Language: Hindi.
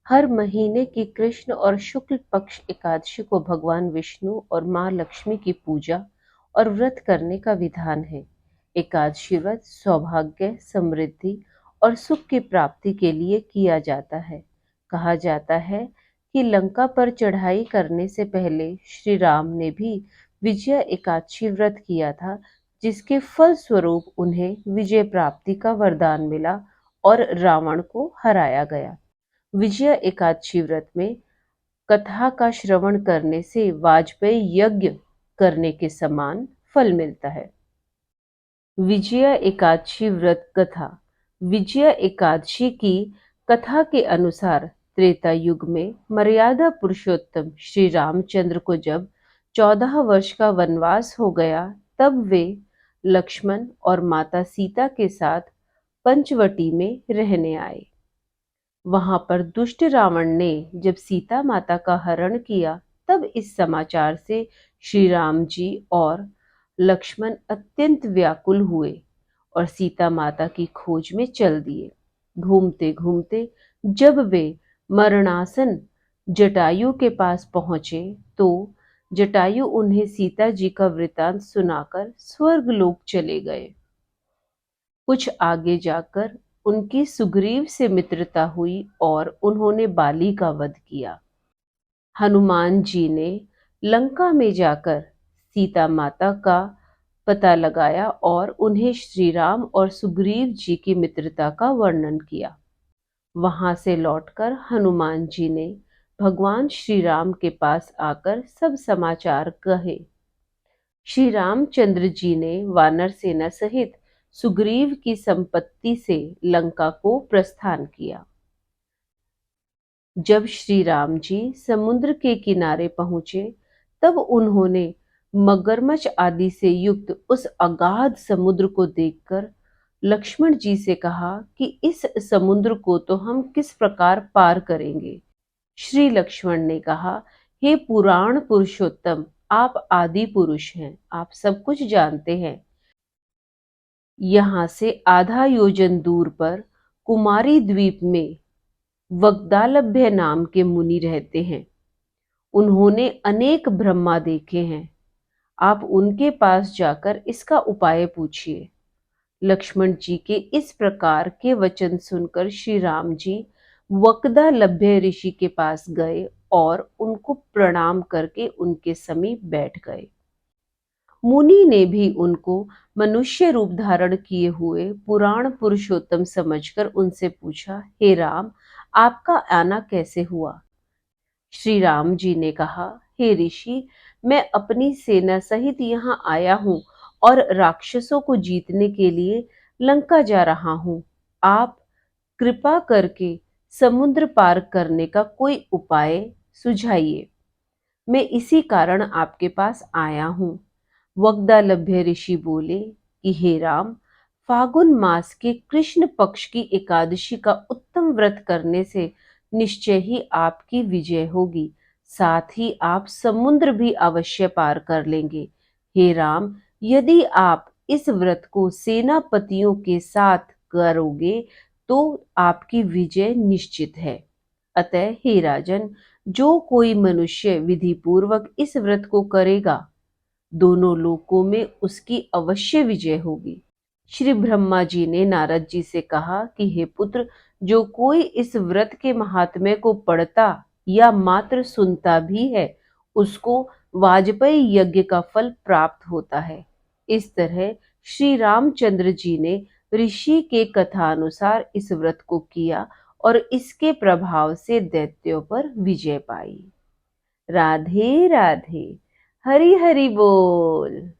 हर महीने की कृष्ण और शुक्ल पक्ष एकादशी को भगवान विष्णु और माँ लक्ष्मी की पूजा और व्रत करने का विधान है। एकादशी व्रत सौभाग्य, समृद्धि और सुख की प्राप्ति के लिए किया जाता है। कहा जाता है कि लंका पर चढ़ाई करने से पहले श्री राम ने भी विजय एकादशी व्रत किया था, जिसके फल स्वरूप उन्हें विजय प्राप्ति का वरदान मिला और रावण को हराया गया। विजया एकादशी व्रत में कथा का श्रवण करने से वाजपेयी यज्ञ करने के समान फल मिलता है। विजया एकादशी व्रत कथा। विजया एकादशी की कथा के अनुसार त्रेता युग में मर्यादा पुरुषोत्तम श्री रामचंद्र को जब 14 वर्ष का वनवास हो गया, तब वे लक्ष्मण और माता सीता के साथ पंचवटी में रहने आए। वहां पर दुष्ट रावण ने जब सीता माता का हरण किया, तब इस समाचार से श्री राम जी और लक्ष्मण अत्यंत व्याकुल हुए और सीता माता की खोज में चल दिए। घूमते घूमते जब वे मरणासन जटायु के पास पहुंचे, तो जटायु उन्हें सीता जी का वृतांत सुनाकर स्वर्गलोक चले गए। कुछ आगे जाकर उनकी सुग्रीव से मित्रता हुई और उन्होंने बाली का वध किया। हनुमान जी ने लंका में जाकर सीता माता का पता लगाया और उन्हें श्री राम और सुग्रीव जी की मित्रता का वर्णन किया। वहां से लौटकर हनुमान जी ने भगवान श्री राम के पास आकर सब समाचार कहे। श्री रामचंद्र जी ने वानर सेना सहित सुग्रीव की संपत्ति से लंका को प्रस्थान किया। जब श्री राम जी समुद्र के किनारे पहुंचे, तब उन्होंने मगरमच्छ आदि से युक्त उस अगाध समुद्र को देखकर लक्ष्मण जी से कहा कि इस समुद्र को तो हम किस प्रकार पार करेंगे। श्री लक्ष्मण ने कहा, हे पुराण पुरुषोत्तम, आप आदि पुरुष हैं, आप सब कुछ जानते हैं। यहाँ से आधा योजन दूर पर कुमारी द्वीप में वग्दालभ्य नाम के मुनि रहते हैं। उन्होंने अनेक ब्रह्मा देखे हैं। आप उनके पास जाकर इसका उपाय पूछिए। लक्ष्मण जी के इस प्रकार के वचन सुनकर श्री राम जी वक्दालभ्य ऋषि के पास गए और उनको प्रणाम करके उनके समीप बैठ गए। मुनि ने भी उनको मनुष्य रूप धारण किए हुए पुराण पुरुषोत्तम समझकर उनसे पूछा, हे राम, आपका आना कैसे हुआ? श्री राम जी ने कहा, हे ऋषि, मैं अपनी सेना सहित यहाँ आया हूँ और राक्षसों को जीतने के लिए लंका जा रहा हूँ। आप कृपा करके समुद्र पार करने का कोई उपाय सुझाइए। मैं इसी कारण आपके पास आया हूँ। वग्दालभ्य ऋषि बोले कि हे राम, फागुन मास के कृष्ण पक्ष की एकादशी का उत्तम व्रत करने से निश्चय ही आपकी विजय होगी। साथ ही आप समुद्र भी अवश्य पार कर लेंगे। हे राम, यदि आप इस व्रत को सेनापतियों के साथ करोगे तो आपकी विजय निश्चित है। अतः हे राजन, जो कोई मनुष्य विधि पूर्वक इस व्रत को करेगा, दोनों लोकों में उसकी अवश्य विजय होगी। श्री ब्रह्मा जी ने नारद जी से कहा कि हे पुत्र, जो कोई इस व्रत के महात्म्य को पढ़ता या मात्र सुनता भी है, उसको वाजपेयी यज्ञ का फल प्राप्त होता है। इस तरह श्री रामचंद्र जी ने ऋषि के कथानुसार इस व्रत को किया और इसके प्रभाव से दैत्यों पर विजय पाई। राधे राधे। हरि हरि बोल।